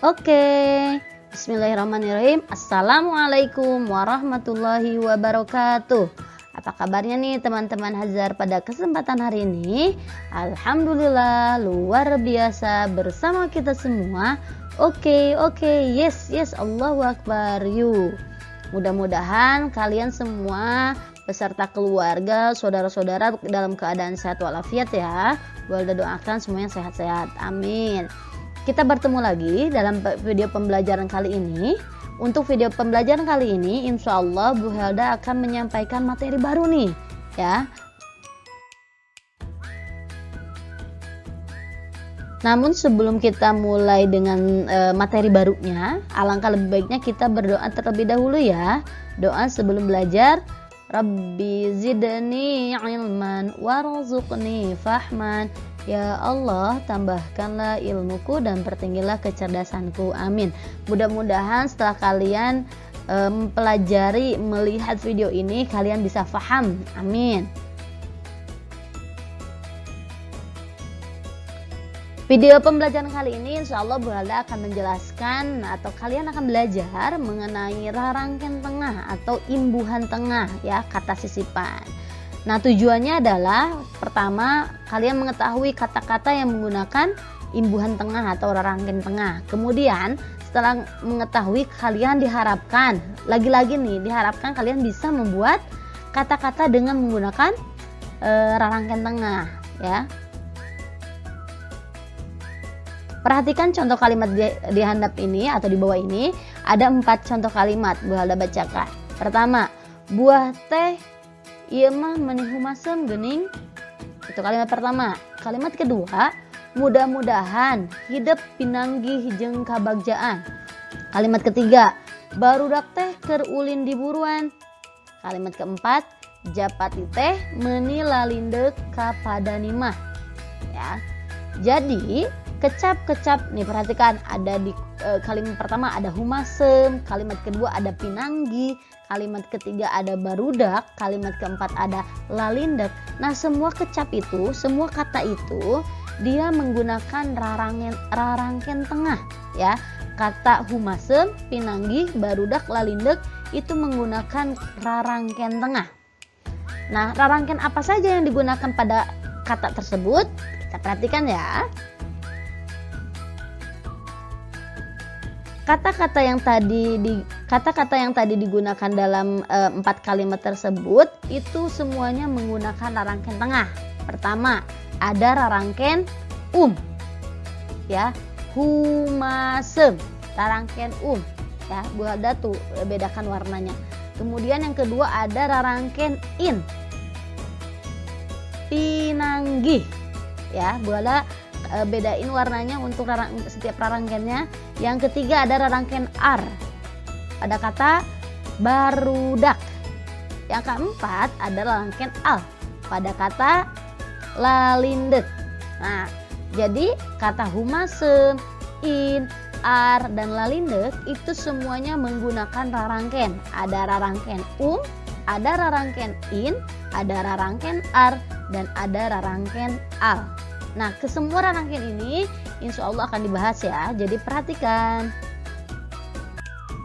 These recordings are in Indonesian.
Oke, bismillahirrahmanirrahim. Assalamualaikum warahmatullahi wabarakatuh. Apa kabarnya nih teman-teman Hazar pada kesempatan hari ini? Alhamdulillah luar biasa bersama kita semua. Oke, yes, Allahu Akbar. Yuk, mudah-mudahan kalian semua beserta keluarga, saudara-saudara dalam keadaan sehat walafiat ya. Boleh doakan semuanya sehat-sehat, amin. Kita bertemu lagi dalam video pembelajaran kali ini. Untuk video pembelajaran kali ini, insya Allah Bu Helda akan menyampaikan materi baru nih, ya. Namun sebelum kita mulai dengan materi barunya, alangkah lebih baiknya kita berdoa terlebih dahulu ya. Doa sebelum belajar. Rabbi zidni ilman warzuqni fahman. Ya Allah, tambahkanlah ilmuku dan pertinggilah kecerdasanku. Amin. Mudah-mudahan setelah kalian mempelajari, melihat video ini, kalian bisa faham. Amin. Video pembelajaran kali ini insya Allah Bu Helda akan menjelaskan atau kalian akan belajar mengenai rarangken tengah atau imbuhan tengah ya, kata sisipan. Nah, tujuannya adalah pertama kalian mengetahui kata-kata yang menggunakan imbuhan tengah atau rarangken tengah. Kemudian setelah mengetahui, kalian diharapkan diharapkan kalian bisa membuat kata-kata dengan menggunakan rarangken tengah ya. Perhatikan contoh kalimat di handap ini atau di bawah ini, ada 4 contoh kalimat Bu Helda bacakan. Pertama, buah teh ieu mah meunihu masem geuning. Itu kalimat pertama. Kalimat kedua, mudah-mudahan hidup pinanggih jeung kabagjaan. Kalimat ketiga, barudak teh keur ulin di buruan. Kalimat keempat, japati teh meuni lalindeuk ka padanimah. Ya. Jadi kecap-kecap nih, perhatikan ada di kalimat pertama ada humasem, kalimat kedua ada pinanggi, kalimat ketiga ada barudak, kalimat keempat ada lalindek. Nah, semua kecap itu, semua kata itu dia menggunakan rarangken tengah ya. Kata humasem, pinanggi, barudak, lalindek itu menggunakan rarangken tengah. Nah, rarangken apa saja yang digunakan pada kata tersebut? Kita perhatikan ya. Kata-kata yang tadi digunakan dalam 4 kalimat tersebut itu semuanya menggunakan rarangken tengah. Pertama, ada rarangken ya, humasem, rarangken ya. Bu Helda tuh bedakan warnanya. Kemudian yang kedua ada rarangken pinanggih ya. Bu Helda bedain warnanya untuk setiap rarangkennya. Yang ketiga ada rarangken ar pada kata barudak. Yang keempat ada rarangken al pada kata lalindek. Nah, jadi kata humasem, ar, dan lalindek itu semuanya menggunakan rarangken. Ada rarangken ada rarangken ada rarangken ar, dan ada rarangken al. Nah, kesemua rarangken ini insya Allah akan dibahas ya. Jadi perhatikan.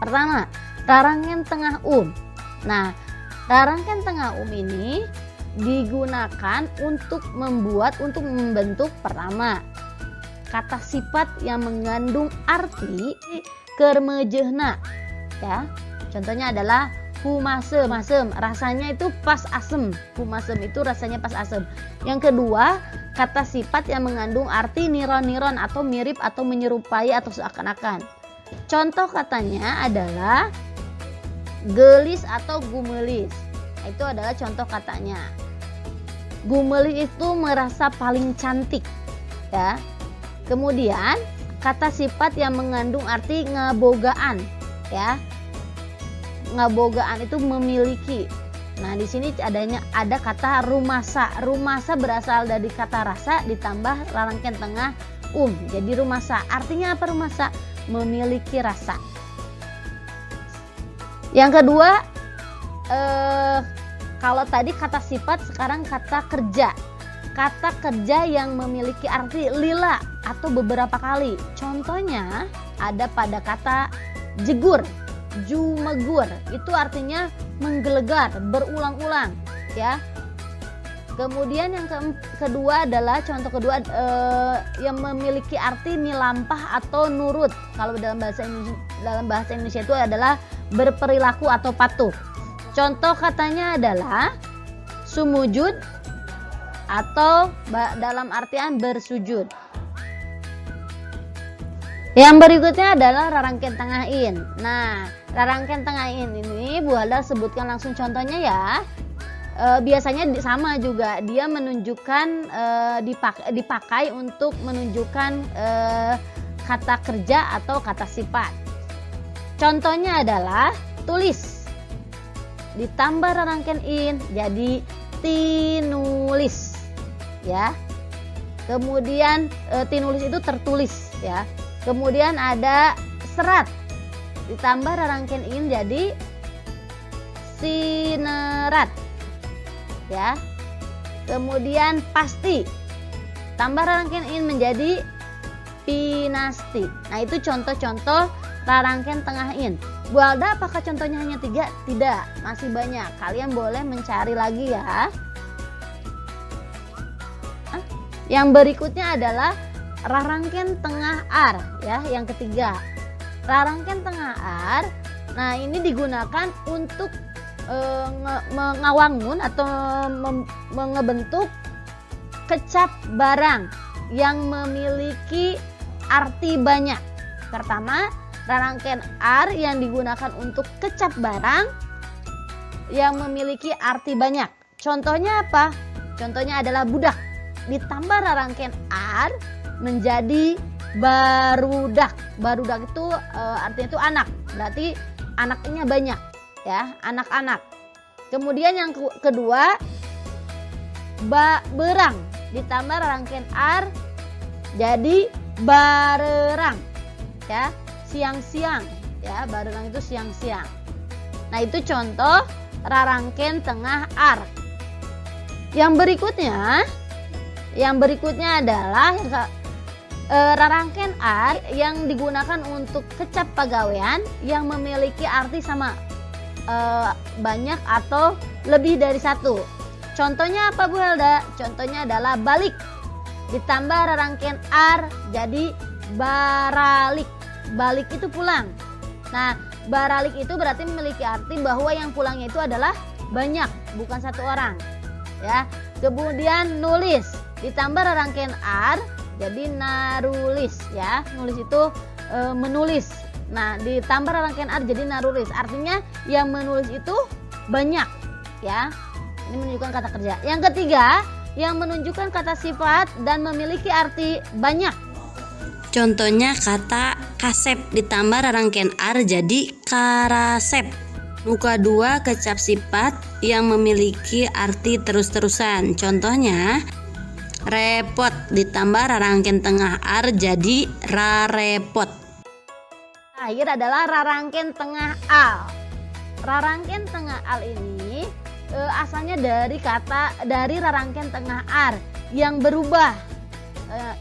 Pertama, rarangken tengah Nah, rarangken tengah ini digunakan untuk membentuk pertama kata sifat yang mengandung arti kermejehna ya. Contohnya adalah humasem, rasanya itu pas asem. Humasem itu rasanya pas asem. Yang kedua, kata sifat yang mengandung arti niron-niron atau mirip atau menyerupai atau seakan-akan. Contoh katanya adalah gelis atau gumelis. Itu adalah contoh katanya. Gumelis itu merasa paling cantik ya. Kemudian kata sifat yang mengandung arti ngabogaan ya. Ngabogaan itu memiliki. Nah, di sini ada kata rumasa. Rumasa berasal dari kata rasa ditambah rarangken tengah Jadi rumasa. Artinya apa rumasa? Memiliki rasa. Yang kedua, kalau tadi kata sifat, sekarang kata kerja. Kata kerja yang memiliki arti lila atau beberapa kali. Contohnya ada pada kata jegur, jumegur, itu artinya menggelegar, berulang-ulang ya. Kemudian yang kedua adalah contoh kedua yang memiliki arti nilampah atau nurut. Kalau dalam bahasa Indonesia itu adalah berperilaku atau patuh. Contoh katanya adalah sumujud atau dalam artian bersujud. Yang berikutnya adalah rarangken tengah in. Nah, rarangken tengah in ini Bu Halda sebutkan langsung contohnya ya. Biasanya sama juga, dia menunjukkan dipakai untuk menunjukkan kata kerja atau kata sifat. Contohnya adalah tulis ditambah rarangken in jadi tinulis ya. Kemudian tinulis itu tertulis ya. Kemudian ada serat ditambah rarangken in jadi sinerat ya. Kemudian pasti tambah rarangken in menjadi pinasti. Nah, itu contoh-contoh rarangken tengah in. Bu Halda apakah contohnya hanya 3? Tidak, masih banyak. Kalian boleh mencari lagi ya. Yang berikutnya adalah rarangken tengah ar ya, yang ketiga. Rarangken tengah ar. Nah, ini digunakan untuk mengawangun atau mengebentuk kecap barang yang memiliki arti banyak. Pertama, rarangken ar yang digunakan untuk kecap barang yang memiliki arti banyak. Contohnya apa? Contohnya adalah budak. Ditambah rarangken ar menjadi barudak. Barudak itu artinya itu anak. Berarti anaknya banyak ya, anak-anak. Kemudian yang kedua, berang ditambah rarangken ar jadi barerang ya, siang-siang ya, barerang itu siang-siang. Nah, itu contoh rarangken tengah ar. Yang berikutnya adalah rarangken ar yang digunakan untuk kecap pagawean yang memiliki arti sama banyak atau lebih dari satu. Contohnya apa Bu Halda? Contohnya adalah balik ditambah rarangken ar jadi baralik. Balik itu pulang. Nah, baralik itu berarti memiliki arti bahwa yang pulangnya itu adalah banyak, bukan satu orang ya. Kemudian nulis ditambah rarangken ar jadi narulis ya. Nulis itu menulis. Nah, ditambah rarangken ar jadi narulis. Artinya yang menulis itu banyak ya. Ini menunjukkan kata kerja. Yang ketiga, yang menunjukkan kata sifat dan memiliki arti banyak. Contohnya kata kasep ditambah rarangken ar jadi karasep. Muka 2 kecap sifat yang memiliki arti terus-terusan. Contohnya repot ditambah rarangken tengah ar jadi rarepot. Terakhir adalah rarangken tengah al. Rarangken tengah al ini asalnya dari rarangken tengah ar yang berubah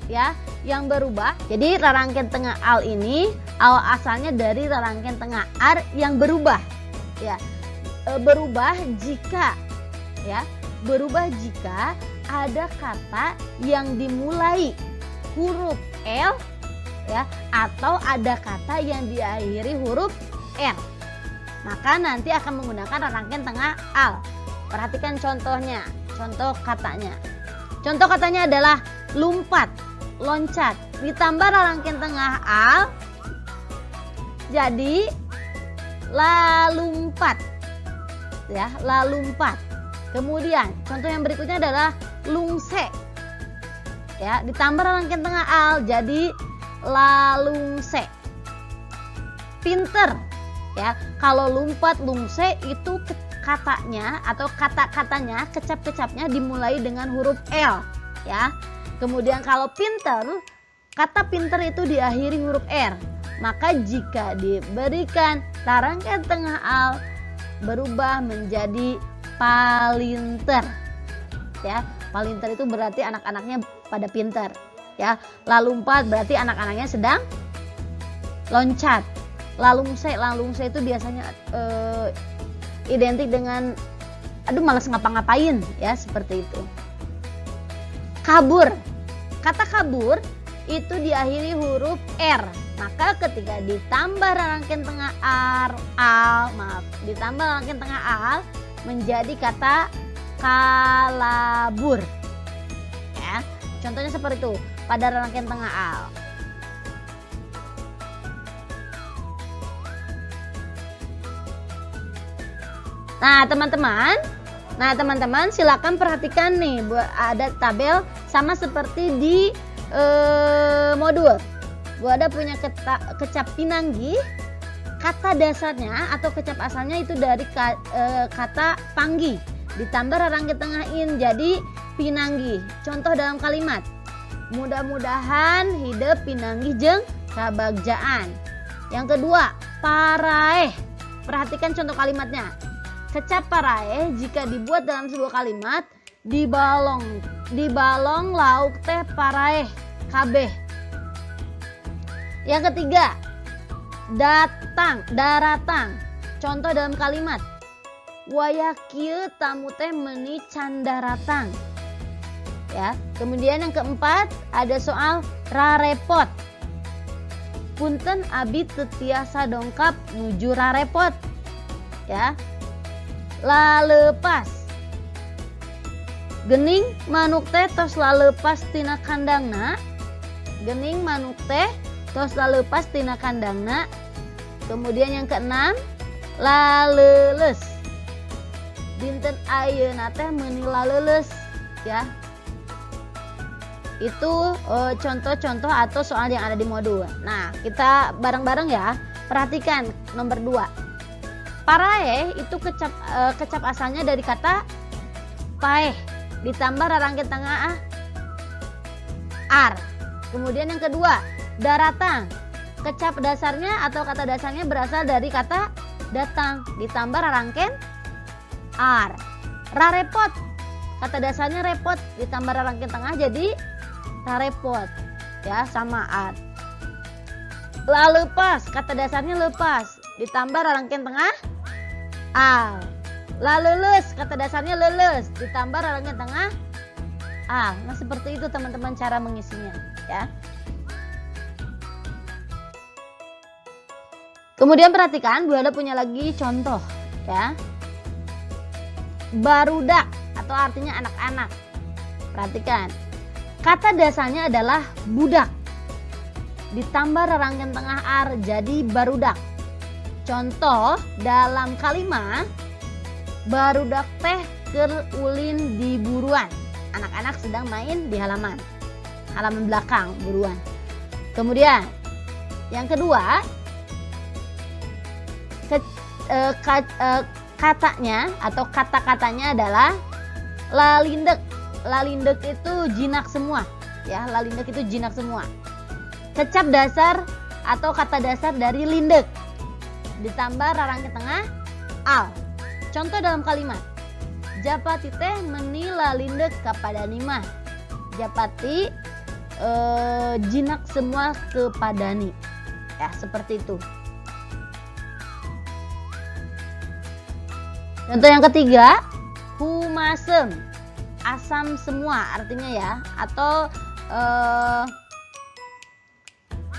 ya, yang berubah. Jadi rarangken tengah al ini asalnya dari rarangken tengah ar yang berubah ya. Berubah jika ya, berubah jika ada kata yang dimulai huruf L ya, atau ada kata yang diakhiri huruf R, maka nanti akan menggunakan rarangken tengah al. Perhatikan contohnya, contoh katanya. Contoh katanya adalah lumpat, loncat ditambah rarangken tengah al jadi lalumpat ya, lalumpat. Kemudian contoh yang berikutnya adalah lungse ya, ditambah rarangken tengah al jadi lalungse. Pinter ya, kalau lumpat lungse itu katanya atau kata-katanya, kecap-kecapnya dimulai dengan huruf L ya. Kemudian kalau pinter, kata pinter itu diakhiri huruf R. Maka jika diberikan rarangken tengah al berubah menjadi palinter ya. Palinter itu berarti anak-anaknya pada pinter. ya. Lalumpat berarti anak-anaknya sedang loncat. Lalungse itu biasanya identik dengan aduh malas ngapa-ngapain ya, seperti itu. Kabur. Kata kabur itu diakhiri huruf R. Maka ketika ditambah rangkaian tengah ditambah rangkaian tengah al menjadi kata kalabur. Ya, contohnya seperti itu pada rangkaian tengah al. Nah, teman-teman silakan perhatikan nih, ada tabel sama seperti di modul. Bu Ada punya kecap Pinanggi, kata dasarnya atau kecap asalnya itu dari kata panggi ditambah rangkaian tengah in jadi Pinanggi. Contoh dalam kalimat, mudah-mudahan hidup Pinanggi jeung kabagjaan. Yang kedua, paraeh. Perhatikan contoh kalimatnya. Kecap paraeh jika dibuat dalam sebuah kalimat, dibalong lauk teh paraeh kabeh. Yang ketiga, daratang. Contoh dalam kalimat, wayakieu tamu teh meuni can daratang. Ya. Kemudian yang keempat ada soal rarepot. Punten abi teu tiasa dongkap nuju rarepot. Ya. Lalepas. Gening manuk teh tos lalepas tina kandangna. Gening manuk teh tos lalepas tina kandangna. Kemudian yang keenam, laleuleus. Dinten ayeuna teh meuni laleuleus, ya. Itu contoh-contoh atau soal yang ada di modul. Nah, kita bareng-bareng ya. Perhatikan nomor 2. Paraeh itu kecap asalnya dari kata paeh ditambah rangkaian tengah ar. Kemudian yang kedua, daratang. Kecap dasarnya atau kata dasarnya berasal dari kata datang ditambah rangkaian ar. Rarepot. Kata dasarnya repot ditambah rangkaian tengah jadi rarepot. Ya, sama ar. Lalepas. Kata dasarnya lepas ditambah rangkaian tengah al. Laleuleus. Kata dasarnya leuleus ditambah rangkaian tengah al. Nah, seperti itu teman-teman cara mengisinya, ya. Kemudian perhatikan, Bu Ada punya lagi contoh, ya. Barudak atau artinya anak-anak. Perhatikan. Kata dasarnya adalah budak. Ditambah rangkaian tengah ar jadi barudak. Contoh dalam kalimat, barudak teh keur ulin di buruan. Anak-anak sedang main di halaman belakang buruan. Kemudian yang kedua, katanya atau kata-katanya adalah lalindek. Lalindek itu jinak semua, ya. Lalindek itu jinak semua. Kecap dasar atau kata dasar dari lindek ditambah rangkaian tengah al. Contoh dalam kalimat, Japati teh meuni lalindek kapadani mah. Japati jinak semua kepadani. Ya, seperti itu. Contoh yang ketiga, humasem. Asam semua artinya, ya. Atau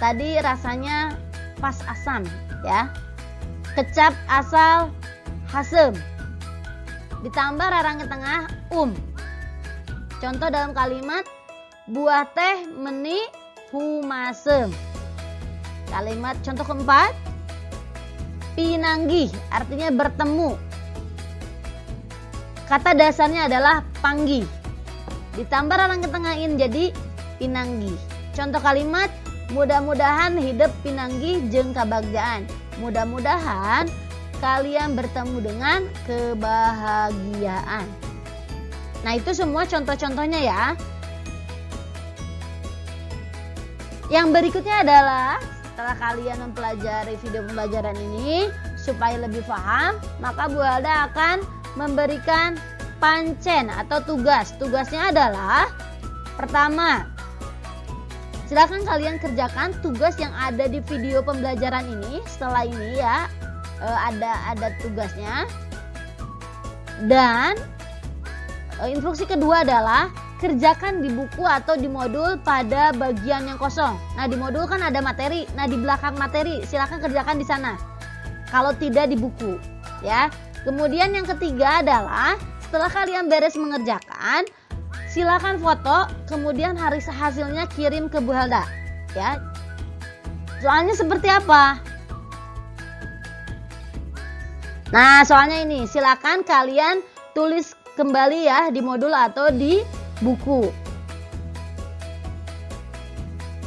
tadi rasanya pas asam, ya. Kecap asal hasem ditambah rangkaian tengah Contoh dalam kalimat, buah teh meuni humasem. Kalimat contoh keempat, pinanggih artinya bertemu. Kata dasarnya adalah panggih ditambah rangkaian tengah in jadi pinanggih. Contoh kalimat, mudah-mudahan hidup pinanggih jeung kabagjaan. Mudah-mudahan kalian bertemu dengan kebahagiaan. Nah, itu semua contoh-contohnya, ya. Yang berikutnya adalah setelah kalian mempelajari video pembelajaran ini supaya lebih paham, maka Bu Alda akan memberikan pancen atau tugas. Tugasnya adalah pertama, Silakan kalian kerjakan tugas yang ada di video pembelajaran ini. Setelah ini ya, ada tugasnya. Dan instruksi kedua adalah kerjakan di buku atau di modul pada bagian yang kosong. Nah, di modul kan ada materi. Nah, di belakang materi silakan kerjakan di sana. Kalau tidak di buku, ya. Kemudian yang ketiga adalah setelah kalian beres mengerjakan, silakan foto, kemudian hasilnya kirim ke Bu Helda, ya. Soalnya seperti apa? Nah, soalnya ini, silakan kalian tulis kembali ya di modul atau di buku.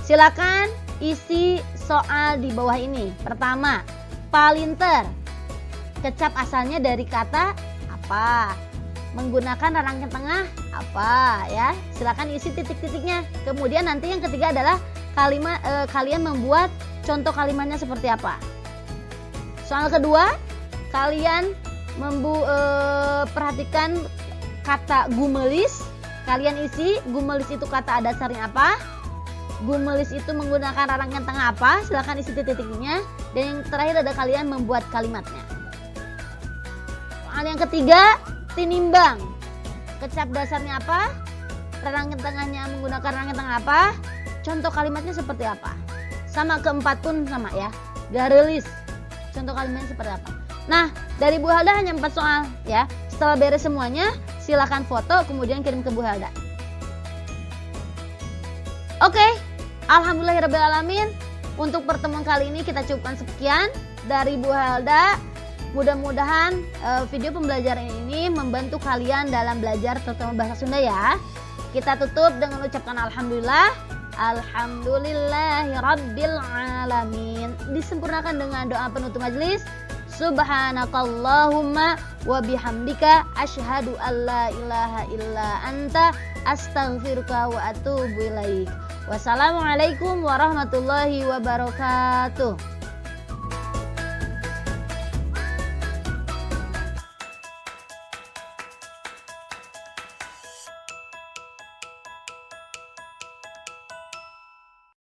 Silakan isi soal di bawah ini. Pertama, palinter. Kecap asalnya dari kata apa? Menggunakan rangkaian tengah apa ya? Silakan isi titik-titiknya. Kemudian nanti yang ketiga adalah kalian membuat contoh kalimatnya seperti apa. Soal kedua, kalian perhatikan kata gumelis. Kalian isi gumelis itu kata dasarnya apa? Gumelis itu menggunakan rangkaian tengah apa? Silakan isi titik-titiknya. Dan yang terakhir ada kalian membuat kalimatnya. Soal yang ketiga, tinimbang. Kecap dasarnya apa? Rangkaian tengahnya menggunakan rangkaian tengah apa? Contoh kalimatnya seperti apa? Sama keempat pun sama ya. Garelis. Contoh kalimatnya seperti apa? Nah, dari Bu Helda hanya 4 soal ya. Setelah beres semuanya, silakan foto kemudian kirim ke Bu Helda. Oke, alhamdulillahirrabbilalamin. Untuk pertemuan kali ini kita cukupkan sekian dari Bu Helda. Mudah-mudahan video pembelajaran ini membantu kalian dalam belajar terutama bahasa Sunda ya. Kita tutup dengan ucapkan alhamdulillah. Alhamdulillahirabbil alamin. Disempurnakan dengan doa penutup majelis. Subhanakallahumma wa bihamdika asyhadu alla ilaha illa anta astaghfiruka wa atubu ilaik. Wassalamualaikum warahmatullahi wabarakatuh.